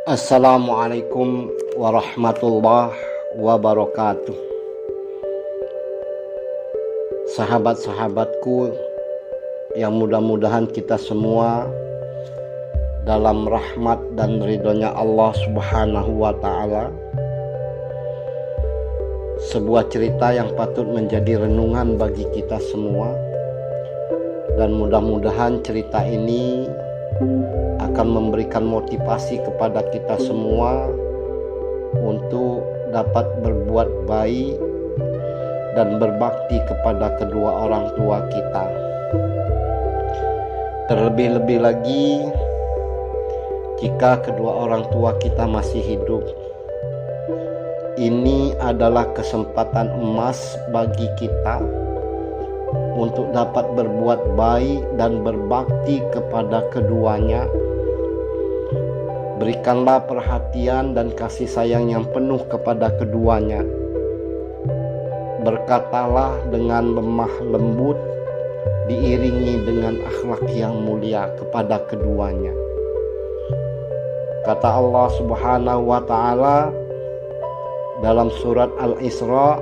Assalamualaikum warahmatullahi wabarakatuh. Sahabat-sahabatku, yang mudah-mudahan kita semua dalam rahmat dan ridhonya Allah Subhanahu wa ta'ala. Sebuah cerita yang patut menjadi renungan bagi kita semua, dan mudah-mudahan cerita ini akan memberikan motivasi kepada kita semua untuk dapat berbuat baik dan berbakti kepada kedua orang tua kita. Terlebih-lebih lagi jika kedua orang tua kita masih hidup. Ini adalah kesempatan emas bagi kita untuk dapat berbuat baik dan berbakti kepada keduanya. Berikanlah perhatian dan kasih sayang yang penuh kepada keduanya. Berkatalah dengan lemah lembut, diiringi dengan akhlak yang mulia kepada keduanya. Kata Allah Subhanahu wa ta'ala dalam surat Al-Isra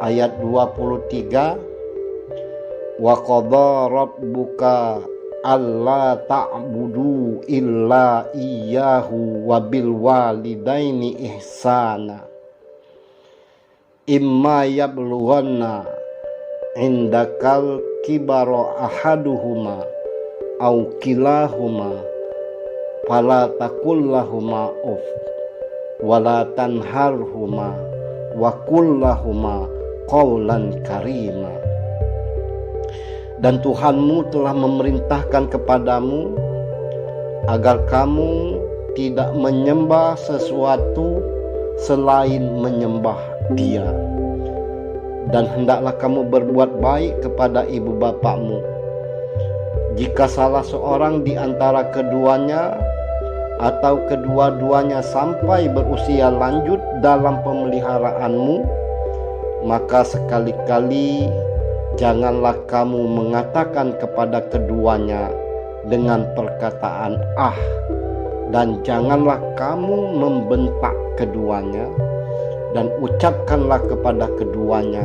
ayat 23, wa qadha rabbuka alla ta'budu illa iyyahu wa bil walidaini ihsana imma yablughanna indakal kibara ahaduhuma aw kilahuma fala taqullahuma uff wala tanharhuma wa qullahuma qawlan karima. Dan Tuhanmu telah memerintahkan kepadamu agar kamu tidak menyembah sesuatu selain menyembah Dia. Dan hendaklah kamu berbuat baik kepada ibu bapakmu. Jika salah seorang di antara keduanya atau kedua-duanya sampai berusia lanjut dalam pemeliharaanmu, maka sekali-kali janganlah kamu mengatakan kepada keduanya dengan perkataan ah, dan janganlah kamu membentak keduanya, dan ucapkanlah kepada keduanya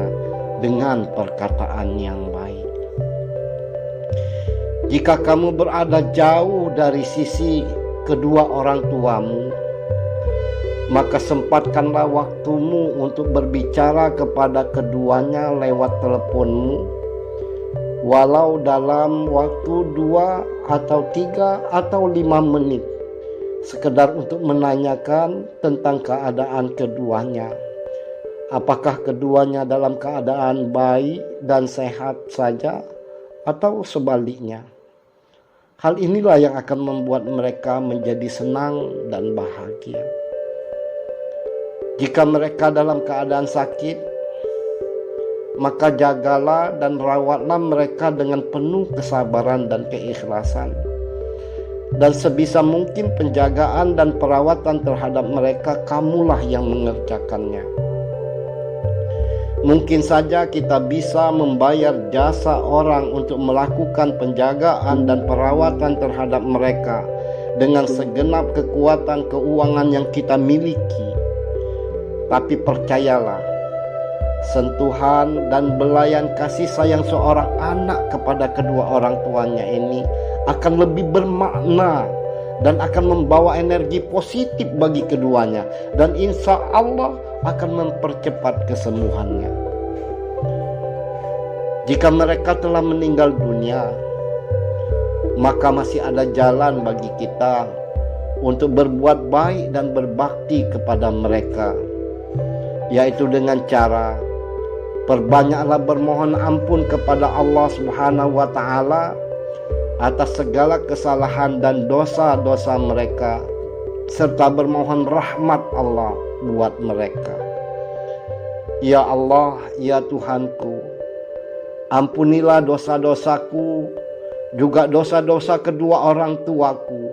dengan perkataan yang baik. Jika kamu berada jauh dari sisi kedua orang tuamu, maka sempatkanlah waktumu untuk berbicara kepada keduanya lewat teleponmu, walau dalam waktu 2 atau 3 atau 5 menit, sekedar untuk menanyakan tentang keadaan keduanya. Apakah keduanya dalam keadaan baik dan sehat saja, atau sebaliknya? Hal inilah yang akan membuat mereka menjadi senang dan bahagia. Jika mereka dalam keadaan sakit, maka jagalah dan rawatlah mereka dengan penuh kesabaran dan keikhlasan. Dan sebisa mungkin penjagaan dan perawatan terhadap mereka kamulah yang mengerjakannya. Mungkin saja kita bisa membayar jasa orang untuk melakukan penjagaan dan perawatan terhadap mereka dengan segenap kekuatan keuangan yang kita miliki. Tapi percayalah, sentuhan dan belayan kasih sayang seorang anak kepada kedua orang tuanya ini akan lebih bermakna dan akan membawa energi positif bagi keduanya, dan insya Allah akan mempercepat kesembuhannya. Jika mereka telah meninggal dunia, maka masih ada jalan bagi kita untuk berbuat baik dan berbakti kepada mereka, yaitu dengan cara perbanyaklah bermohon ampun kepada Allah Subhanahu wa ta'ala atas segala kesalahan dan dosa-dosa mereka, serta bermohon rahmat Allah buat mereka. Ya Allah, ya Tuhanku, ampunilah dosa-dosaku, juga dosa-dosa kedua orang tuaku.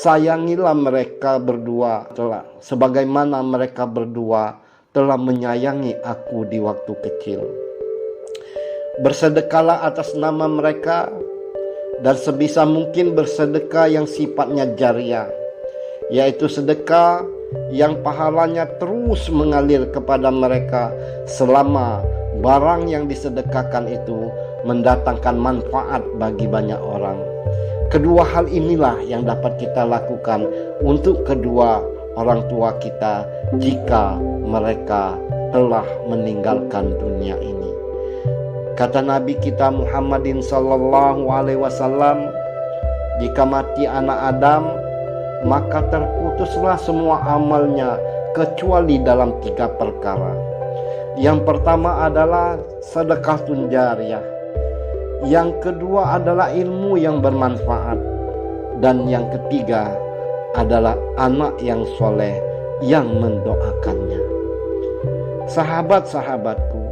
Sayangilah mereka berdua sebagaimana mereka berdua telah menyayangi aku di waktu kecil. Bersedekahlah atas nama mereka, dan sebisa mungkin bersedekah yang sifatnya jariah, yaitu sedekah yang pahalanya terus mengalir kepada mereka selama barang yang disedekahkan itu mendatangkan manfaat bagi banyak orang. Kedua hal inilah yang dapat kita lakukan untuk kedua orang tua kita jika mereka telah meninggalkan dunia ini. Kata Nabi kita Muhammadin sallallahu alaihi wasallam, jika mati anak Adam, maka terputuslah semua amalnya kecuali dalam 3 perkara. Yang pertama adalah sedekahun jariyah. Yang kedua adalah ilmu yang bermanfaat. Dan yang ketiga adalah anak yang soleh yang mendoakannya. Sahabat-sahabatku,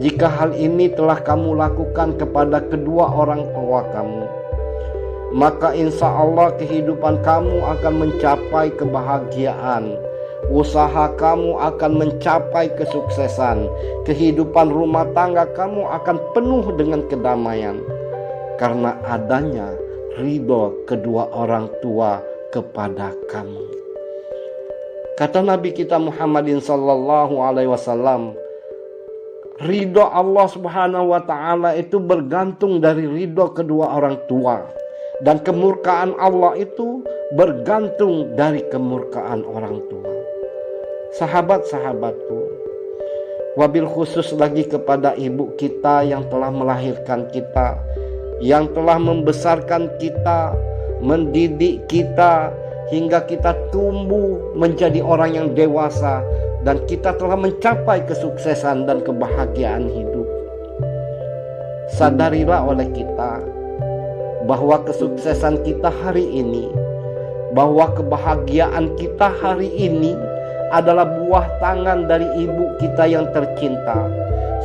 jika hal ini telah kamu lakukan kepada kedua orang tua kamu, maka insya Allah kehidupan kamu akan mencapai kebahagiaan. Usaha kamu akan mencapai kesuksesan. Kehidupan rumah tangga kamu akan penuh dengan kedamaian, karena adanya ridho kedua orang tua kepada kamu. Kata Nabi kita Muhammadin sallallahu alaihi wasallam, ridho Allah subhanahu wa ta'ala itu bergantung dari ridho kedua orang tua, dan kemurkaan Allah itu bergantung dari kemurkaan orang tua. Sahabat-sahabatku, wabil khusus lagi kepada ibu kita yang telah melahirkan kita, yang telah membesarkan kita, mendidik kita hingga kita tumbuh menjadi orang yang dewasa, dan kita telah mencapai kesuksesan dan kebahagiaan hidup. Sadarilah oleh kita bahwa kesuksesan kita hari ini, bahwa kebahagiaan kita hari ini adalah buah tangan dari ibu kita yang tercinta.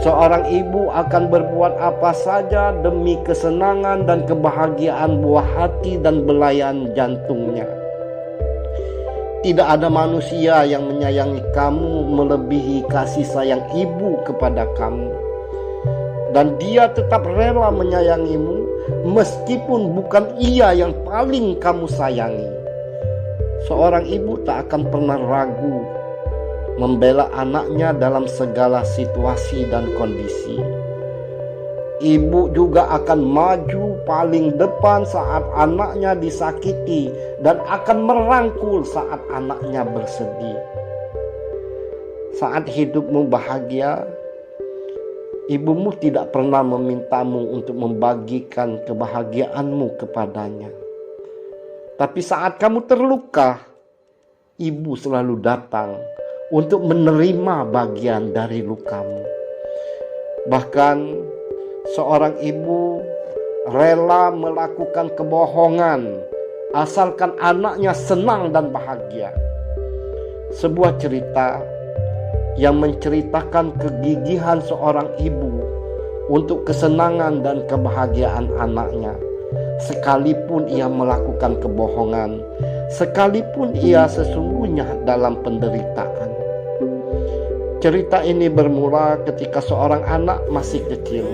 Seorang ibu akan berbuat apa saja demi kesenangan dan kebahagiaan buah hati dan belayan jantungnya. Tidak ada manusia yang menyayangi kamu melebihi kasih sayang ibu kepada kamu. Dan dia tetap rela menyayangimu meskipun bukan ia yang paling kamu sayangi. Seorang ibu tak akan pernah ragu membela anaknya dalam segala situasi dan kondisi. Ibu juga akan maju paling depan saat anaknya disakiti dan akan merangkul saat anaknya bersedih. Saat hidupmu bahagia, ibumu tidak pernah memintamu untuk membagikan kebahagiaanmu kepadanya. Tapi saat kamu terluka, ibu selalu datang untuk menerima bagian dari lukamu. Bahkan seorang ibu rela melakukan kebohongan asalkan anaknya senang dan bahagia. Sebuah cerita yang menceritakan kegigihan seorang ibu untuk kesenangan dan kebahagiaan anaknya. Sekalipun ia melakukan kebohongan, sekalipun ia sesungguhnya dalam penderitaan. Cerita ini bermula ketika seorang anak masih kecil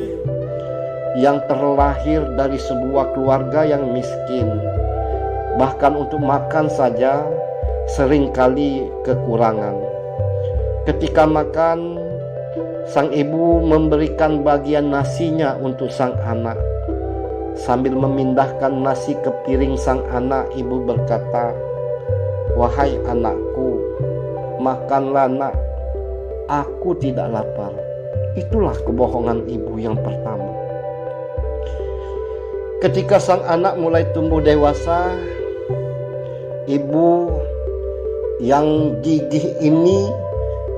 yang terlahir dari sebuah keluarga yang miskin. Bahkan untuk makan saja seringkali kekurangan. Ketika makan, sang ibu memberikan bagian nasinya untuk sang anak. Sambil memindahkan nasi ke piring sang anak, ibu berkata, "Wahai anakku, makanlah nak, aku tidak lapar." Itulah kebohongan ibu yang pertama. Ketika sang anak mulai tumbuh dewasa, ibu yang gigih ini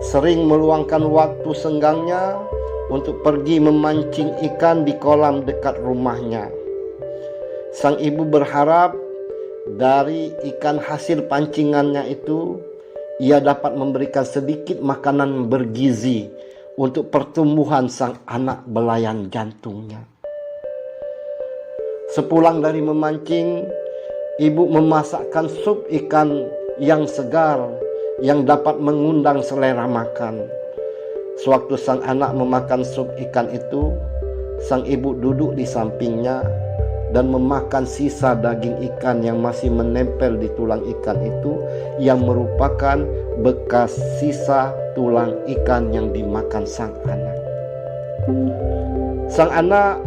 sering meluangkan waktu senggangnya untuk pergi memancing ikan di kolam dekat rumahnya. Sang ibu berharap dari ikan hasil pancingannya itu ia dapat memberikan sedikit makanan bergizi untuk pertumbuhan sang anak belayan jantungnya. Sepulang dari memancing, ibu memasakkan sup ikan yang segar yang dapat mengundang selera makan. Sewaktu sang anak memakan sup ikan itu, sang ibu duduk di sampingnya, dan memakan sisa daging ikan yang masih menempel di tulang ikan itu, yang merupakan bekas sisa tulang ikan yang dimakan sang anak. Sang anak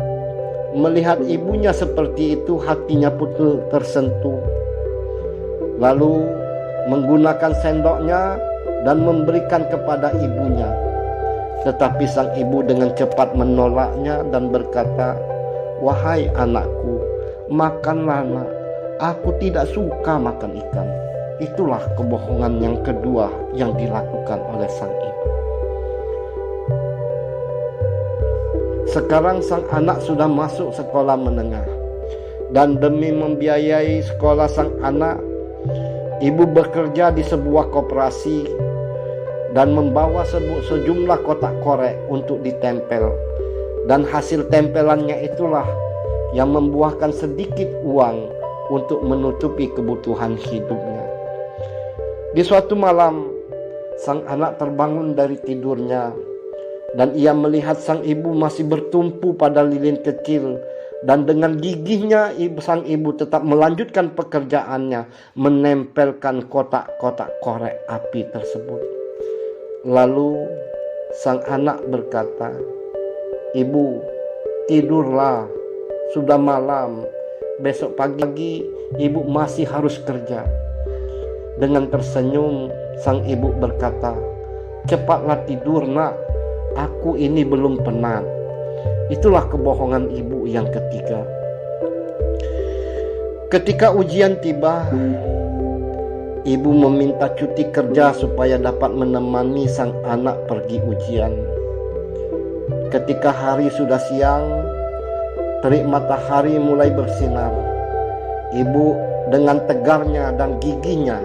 melihat ibunya seperti itu, hatinya pun tersentuh. Lalu menggunakan sendoknya dan memberikan kepada ibunya. Tetapi sang ibu dengan cepat menolaknya dan berkata, "Wahai anakku, makanlah nak, aku tidak suka makan ikan." Itulah kebohongan yang kedua yang dilakukan oleh sang ibu. Sekarang sang anak sudah masuk sekolah menengah, dan demi membiayai sekolah sang anak, ibu bekerja di sebuah koperasi dan membawa sejumlah kotak korek untuk ditempel. Dan hasil tempelannya itulah yang membuahkan sedikit uang untuk menutupi kebutuhan hidupnya. Di suatu malam, sang anak terbangun dari tidurnya dan ia melihat sang ibu masih bertumpu pada lilin kecil, dan dengan gigihnya sang ibu tetap melanjutkan pekerjaannya menempelkan kotak-kotak korek api tersebut. Lalu sang anak berkata, "Ibu, tidurlah, sudah malam, besok pagi ibu masih harus kerja." Dengan tersenyum sang ibu berkata, "Cepatlah tidur nak, aku ini belum penat." Itulah kebohongan ibu yang ketiga. Ketika ujian tiba, ibu meminta cuti kerja supaya dapat menemani sang anak pergi ujian. Ketika hari sudah siang, terik matahari mulai bersinar. Ibu dengan tegarnya dan giginya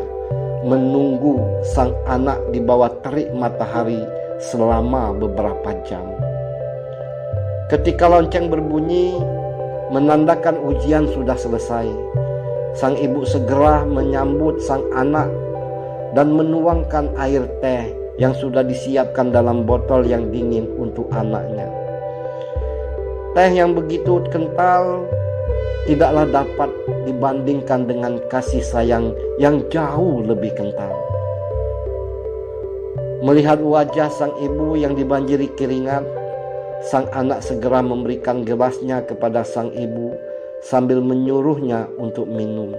menunggu sang anak di bawah terik matahari selama beberapa jam. Ketika lonceng berbunyi menandakan ujian sudah selesai, sang ibu segera menyambut sang anak dan menuangkan air teh yang sudah disiapkan dalam botol yang dingin untuk anaknya. Teh yang begitu kental tidaklah dapat dibandingkan dengan kasih sayang yang jauh lebih kental. Melihat wajah sang ibu yang dibanjiri keringat, sang anak segera memberikan gelasnya kepada sang ibu sambil menyuruhnya untuk minum.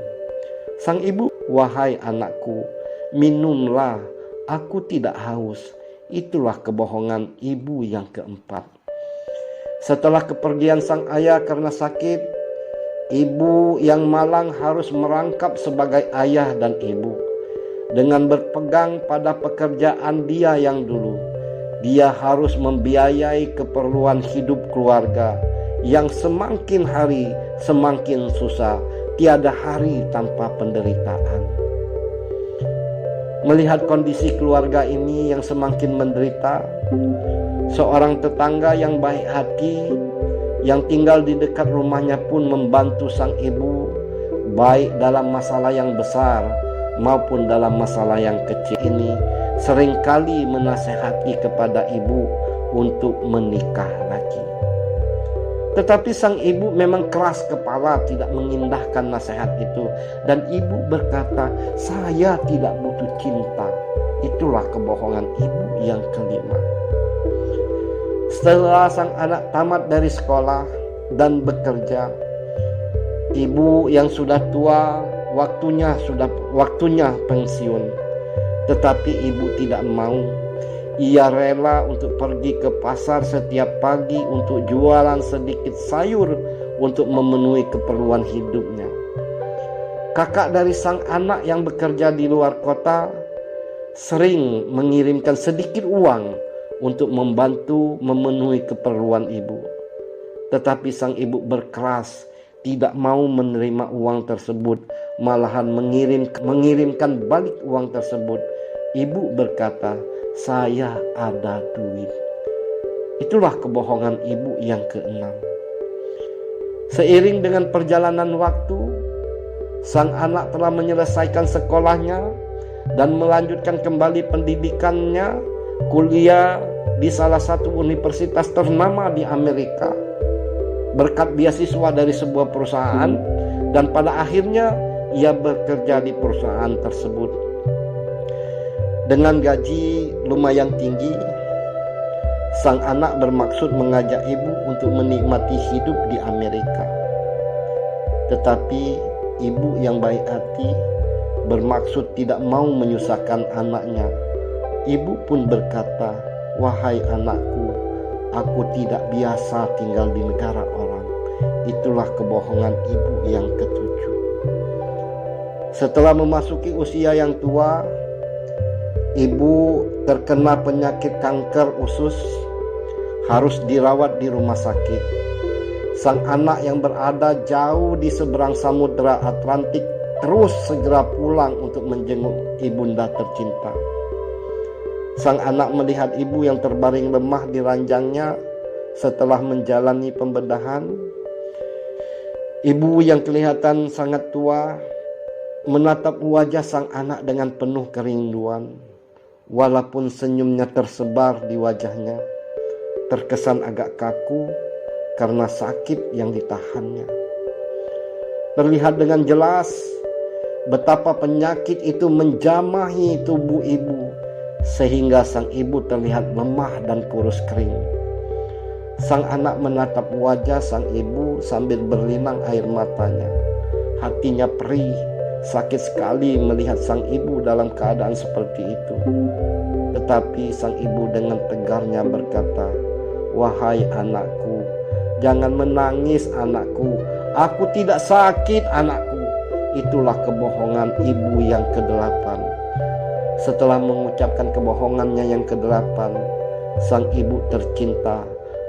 Sang ibu, "Wahai anakku, minumlah, aku tidak haus." Itulah kebohongan ibu yang keempat. Setelah kepergian sang ayah karena sakit, ibu yang malang harus merangkap sebagai ayah dan ibu. Dengan berpegang pada pekerjaan dia yang dulu, dia harus membiayai keperluan hidup keluarga yang semakin hari semakin susah, tiada hari tanpa penderitaan. Melihat kondisi keluarga ini yang semakin menderita, seorang tetangga yang baik hati yang tinggal di dekat rumahnya pun membantu sang ibu, baik dalam masalah yang besar maupun dalam masalah yang kecil ini, seringkali menasehati kepada ibu untuk menikah lagi. Tetapi sang ibu memang keras kepala, tidak mengindahkan nasihat itu, dan ibu berkata, "Saya tidak butuh cinta." Itulah kebohongan ibu yang kelima. Setelah sang anak tamat dari sekolah dan bekerja, ibu yang sudah tua waktunya pensiun. Tetapi ibu tidak mau. Ia rela untuk pergi ke pasar setiap pagi untuk jualan sedikit sayur untuk memenuhi keperluan hidupnya. Kakak dari sang anak yang bekerja di luar kota sering mengirimkan sedikit uang untuk membantu memenuhi keperluan ibu. Tetapi sang ibu berkeras tidak mau menerima uang tersebut, malahan mengirimkan balik uang tersebut. Ibu berkata, "Saya ada duit." Itulah kebohongan ibu yang keenam. Seiring dengan perjalanan waktu, sang anak telah menyelesaikan sekolahnya dan melanjutkan kembali pendidikannya, kuliah di salah satu universitas ternama di Amerika. berkat beasiswa dari sebuah perusahaan, dan pada akhirnya ia bekerja di perusahaan tersebut dengan gaji lumayan tinggi. Sang anak bermaksud mengajak ibu untuk menikmati hidup di Amerika, tetapi ibu yang baik hati bermaksud tidak mau menyusahkan anaknya. Ibu pun berkata, "Wahai anakku, aku tidak biasa tinggal di negara orang." Itulah kebohongan ibu yang ketujuh. Setelah memasuki usia yang tua, ibu terkena penyakit kanker usus, harus dirawat di rumah sakit. Sang anak yang berada jauh di seberang samudera Atlantik terus segera pulang untuk menjenguk ibunda tercinta. Sang anak melihat ibu yang terbaring lemah di ranjangnya setelah menjalani pembedahan. Ibu yang kelihatan sangat tua menatap wajah sang anak dengan penuh kerinduan. Walaupun senyumnya tersebar di wajahnya, terkesan agak kaku karena sakit yang ditahannya. Terlihat dengan jelas betapa penyakit itu menjamahi tubuh ibu, sehingga sang ibu terlihat lemah dan kurus kering. Sang anak menatap wajah sang ibu sambil berlinang air matanya. Hatinya perih, sakit sekali melihat sang ibu dalam keadaan seperti itu. Tetapi sang ibu dengan tegarnya berkata, "Wahai anakku, jangan menangis anakku. Aku tidak sakit anakku." Itulah kebohongan ibu yang ke-8. Setelah mengucapkan kebohongannya yang ke-8, sang ibu tercinta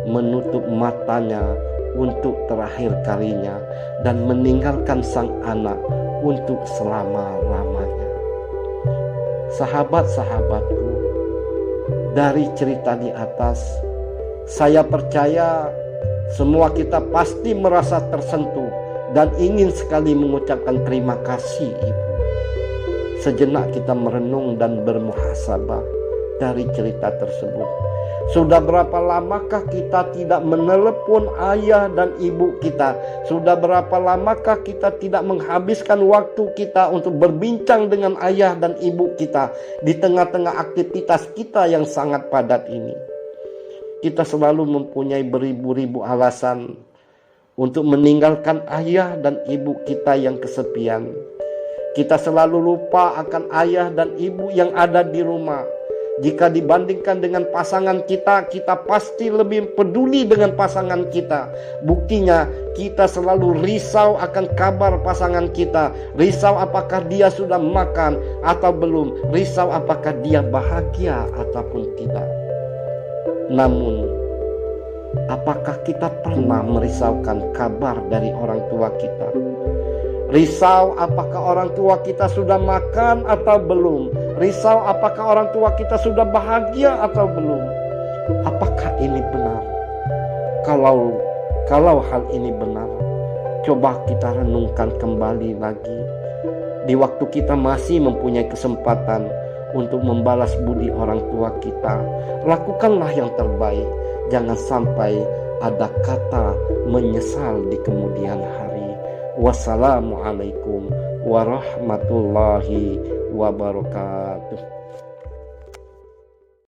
menutup matanya untuk terakhir kalinya dan meninggalkan sang anak untuk selama-lamanya. Sahabat-sahabatku, dari cerita di atas, saya percaya semua kita pasti merasa tersentuh dan ingin sekali mengucapkan terima kasih Ibu. Sejenak kita merenung dan bermuhasabah dari cerita tersebut. Sudah berapa lamakah kita tidak menelepon ayah dan ibu kita? Sudah berapa lamakah kita tidak menghabiskan waktu kita untuk berbincang dengan ayah dan ibu kita di tengah-tengah aktivitas kita yang sangat padat ini? Kita selalu mempunyai beribu-ribu alasan untuk meninggalkan ayah dan ibu kita yang kesepian. Kita selalu lupa akan ayah dan ibu yang ada di rumah. Jika dibandingkan dengan pasangan kita, kita pasti lebih peduli dengan pasangan kita. Buktinya, kita selalu risau akan kabar pasangan kita. Risau apakah dia sudah makan atau belum. Risau apakah dia bahagia ataupun tidak. Namun, apakah kita pernah merisaukan kabar dari orang tua kita? Risau apakah orang tua kita sudah makan atau belum. Risau apakah orang tua kita sudah bahagia atau belum. Apakah ini benar? Kalau hal ini benar, coba kita renungkan kembali lagi. Di waktu kita masih mempunyai kesempatan untuk membalas budi orang tua kita, lakukanlah yang terbaik. Jangan sampai ada kata menyesal di kemudian hari. Wassalamualaikum warahmatullahi wabarakatuh.